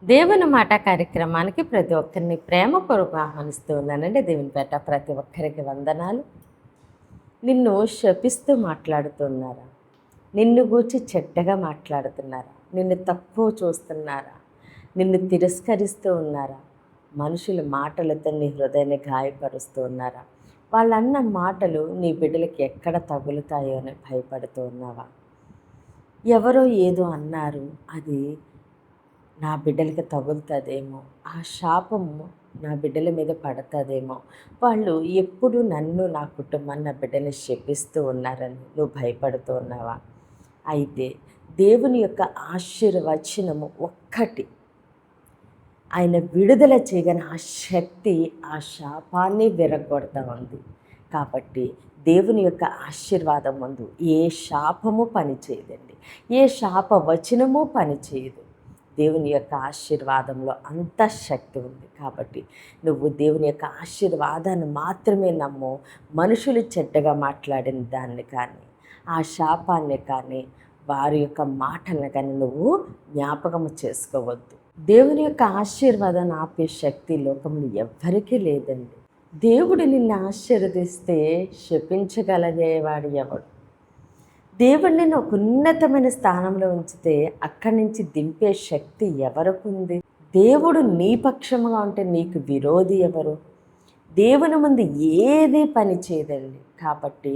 దేవుని మాట కార్యక్రమానికి ప్రతి ఒక్కరిని ప్రేమపూర్వక ఆహ్వానిస్తూ ఉన్నానండి. దేవుని పేట ప్రతి ఒక్కరికి వందనాలు. నిన్ను శపిస్తూ మాట్లాడుతున్నారా? నిన్ను గూర్చి చెడ్డగా మాట్లాడుతున్నారా? నిన్ను తక్కువ చూస్తున్నారా? నిన్ను తిరస్కరిస్తూ ఉన్నారా? మనుషుల మాటలతో నీ హృదయాన్ని గాయపరుస్తూ ఉన్నారా? వాళ్ళన్న మాటలు నీ బిడ్డలకి ఎక్కడ తగులుతాయో అని భయపడుతూ ఉన్నావా? ఎవరో ఏదో అన్నారు, అది నా బిడ్డలకి తగులుతుందేమో, ఆ శాపము నా బిడ్డల మీద పడుతుందేమో, వాళ్ళు ఎప్పుడు నన్ను, నా కుటుంబాన్ని, నా బిడ్డని శపిస్తూ ఉన్నారని నువ్వు భయపడుతూ ఉన్నావా? అయితే దేవుని యొక్క ఆశీర్వచనము ఒక్కటి, ఆయన విడుదల చేయగానే ఆ శక్తి ఆ శాపాన్ని విరగొడతా ఉంది. కాబట్టి దేవుని యొక్క ఆశీర్వాదం ముందు ఏ శాపము పనిచేయదండి, ఏ శాప వచనము పనిచేయదు. దేవుని యొక్క ఆశీర్వాదంలో అంత శక్తి ఉంది. కాబట్టి నువ్వు దేవుని యొక్క ఆశీర్వాదాన్ని మాత్రమే నమ్ము. మనుషులు చెడ్డగా మాట్లాడిన దాన్ని కానీ, ఆ శాపాన్ని కానీ, వారి యొక్క మాటలను కానీ నువ్వు జ్ఞాపకం చేసుకోవద్దు. దేవుని యొక్క ఆశీర్వాదాన్ని ఆపే శక్తి లోకంలో ఎవ్వరికీ లేదండి. దేవుడు నిన్ను ఆశీర్వదిస్తే శపించగలిగేవాడు ఎవడు? దేవుడిని ఒక ఉన్నతమైన స్థానంలో ఉంచితే అక్కడి నుంచి దింపే శక్తి ఎవరికి ఉంది? దేవుడు నీ పక్షముగా ఉంటే నీకు విరోధి ఎవరు? దేవుని ముందు ఏది పని చేయదండి. కాబట్టి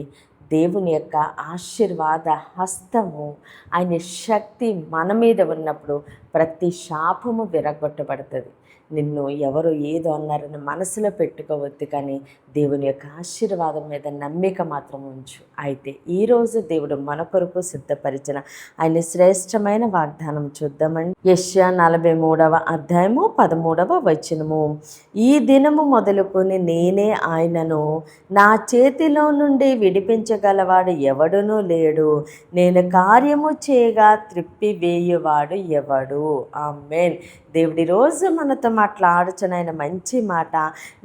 దేవుని యొక్క ఆశీర్వాద హస్తము, ఆయన శక్తి మన మీద ఉన్నప్పుడు ప్రతి శాపము విరగొట్టబడుతుంది. నిన్ను ఎవరు ఏదో అన్నారని మనసులో పెట్టుకోవద్దు, కానీ దేవుని యొక్క ఆశీర్వాదం మీద నమ్మిక మాత్రం ఉంచు. అయితే ఈరోజు దేవుడు మన కొరకు సిద్ధపరిచిన ఆయన శ్రేష్టమైన వాగ్దానం చూద్దామండి. యెషయా 43వ అధ్యాయము 13వ వచనము. ఈ దినము మొదలుకొని నేనే ఆయనను, నా చేతిలో నుండి విడిపించగలవాడు ఎవడునూ లేడు, నేను కార్యము చేయగా త్రిప్పివేయువాడు ఎవడు? ఆమేన్. దేవుడి రోజు మనతో మాట్లాడుచున్న ఆయన మంచి మాట,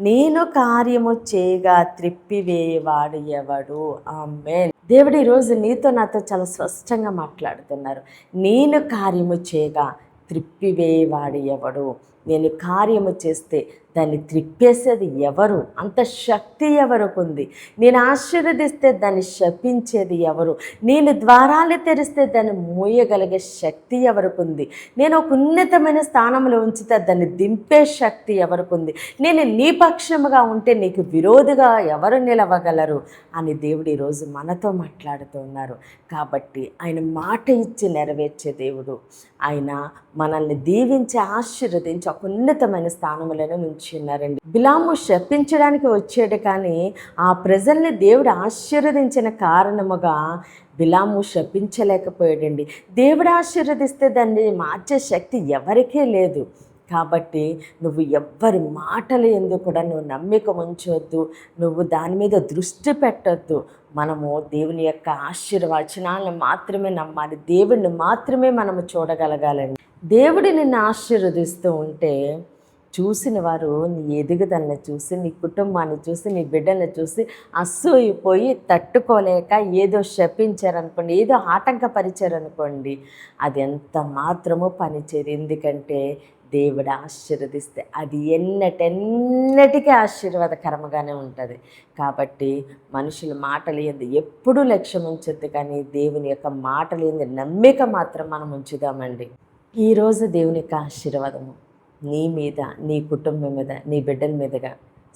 నేను కార్యము చేయగా త్రిప్పివేయవాడు ఎవడు? ఆమేన్. దేవుడి రోజు నీతో నాతో చాలా స్పష్టంగా మాట్లాడుతున్నారు. నేను కార్యము చేయగా త్రిప్పివేయవాడు ఎవడు? నేను కార్యము చేస్తే దాన్ని త్రిప్పేసేది ఎవరు? అంత శక్తి ఎవరికి ఉంది? నేను ఆశీర్వదిస్తే దాన్ని శపించేది ఎవరు? నేను ద్వారాలు తెరిస్తే దాన్ని మూయగలిగే శక్తి ఎవరికి ఉంది? నేను ఒక ఉన్నతమైన స్థానంలో ఉంచితే దాన్ని దింపే శక్తి ఎవరికి ఉంది? నేను నీ పక్షముగా ఉంటే నీకు విరోధిగా ఎవరు నిలవగలరు అని దేవుడు ఈరోజు మనతో మాట్లాడుతూ ఉన్నారు. కాబట్టి ఆయన మాట ఇచ్చి నెరవేర్చే దేవుడు. ఆయన మనల్ని దీవించి ఆశీర్వదించి ఒక ఉన్నతమైన స్థానంలోనే ఉంచున్నారండి. బిలాము శపించడానికి వచ్చాడు, కానీ ఆ ప్రజల్ని దేవుడు ఆశీర్వదించిన కారణముగా బిలాము శపించలేకపోయాడండి. దేవుడు ఆశీర్వదిస్తే దాన్ని మార్చే శక్తి ఎవరికీ లేదు. కాబట్టి నువ్వు ఎవ్వరి మాటలు ఎందుకు కూడా నువ్వు నమ్మిక ఉంచవద్దు, నువ్వు దాని మీద దృష్టి పెట్టొద్దు. మనము దేవుని యొక్క ఆశీర్వచనాలను మాత్రమే నమ్మాలి, దేవుడిని మాత్రమే మనము చూడగలగాలండి. దేవుడు నిన్ను ఆశీర్వదిస్తూ ఉంటే చూసిన వారు నీ ఎదుగుదలను చూసి, నీ కుటుంబాన్ని చూసి, నీ బిడ్డలను చూసి అసూయిపోయి తట్టుకోలేక ఏదో శపించారనుకోండి, ఏదో ఆటంకపరిచారనుకోండి, అది ఎంత మాత్రమూ పనిచేయదు. ఎందుకంటే దేవుడు ఆశీర్వదిస్తే అది ఎన్నటెన్నటికీ ఆశీర్వాదకరంగానే ఉంటుంది. కాబట్టి మనుషుల మాటలు ఏంది ఎప్పుడూ లక్ష్యం ఉంచొద్దు, కానీ దేవుని యొక్క మాటలు ఏంది నమ్మిక మాత్రం మనం ఉంచుదామండి. ఈరోజు దేవుని యొక్క ఆశీర్వాదము నీ మీద, నీ కుటుంబం మీద, నీ బిడ్డల మీదుగా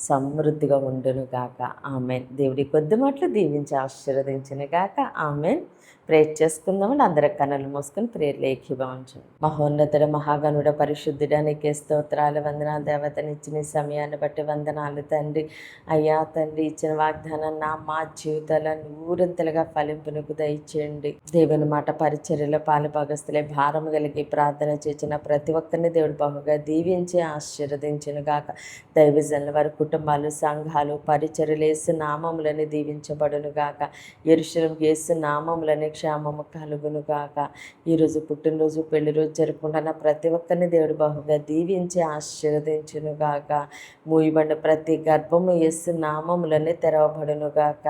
సమృద్ధిగా ఉండును గాక. ఆమెన్. దేవుడి కొద్ది మాటలు దీవించి ఆశీర్వదించిన గాక. ఆమెన్. ప్రేర్ చేసుకుందామండి. అందరి కన్నులు మూసుకొని ప్రేర్లు ఏకీభవించండి. మహోన్నతుడ, మహాగణుడ, పరిశుద్ధుడ, నీకే స్తోత్రాలు, వందనాలు. దేవతనిచ్చిన సమయాన్ని బట్టి వందనాలు తండ్రి. అయ్యా తండ్రి, ఇచ్చిన వాగ్దానాన్ని మా జీవితాల నూరంతలుగా ఫలింపునకు దయచేయండి. దేవుని మాట పరిచర్యలో పాలుభాగస్తులే భారము కలిగి ప్రార్థన చేసిన ప్రతి ఒక్కరిని దేవుడు బహుగా దీవించి ఆశీర్వదించును గాక. దైవజనుల వారి కుటుంబాలు, సంఘాలు, పరిచర్యలు యేసు నామములని దీవించబడును గాక. యెరూషలేము యేసు నామములని క్షేమము కలుగును గాక. ఈరోజు పుట్టినరోజు, పెళ్లి రోజు జరుపుకుంటున్న ప్రతి ఒక్కరిని దేవుడు బహుగా దీవించి ఆశీర్వదించును గాక. మూయబడిన ప్రతి గర్భము యేసు నామములని తెరవబడును గాక.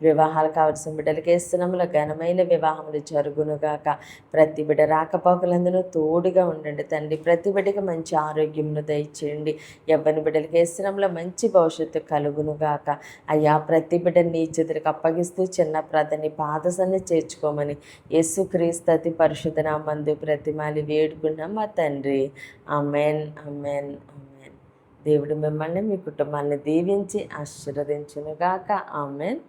వివాహాలు కావలసిన బిడ్డలకి ఇస్తున్నాములో ఘనమైన వివాహములు జరుగునుగాక. ప్రతి బిడ్డ రాకపోకలందునూ తోడుగా ఉండండి తండ్రి. ప్రతి బిడ్డకి మంచి ఆరోగ్యమును దయచేయండి. యవ్వని బిడ్డలకి ఇస్తున్నాములో మంచి భవిష్యత్తు కలుగునుగాక. అయ్యా, ప్రతి బిడ్డని నీ చేతులకు అప్పగిస్తూ చిన్న ప్రార్థని పాదసన్ని చేర్చుకోమని యేసుక్రీస్తు అతి పరిశుద్ధ నామమున ప్రతిమాలి వేడుకున్నాం మా తండ్రి. Amen, amen, amen. దేవుడు మిమ్మల్ని మీ కుటుంబాన్ని దీవించి ఆశీర్వదించునుగాక. ఆమెన్.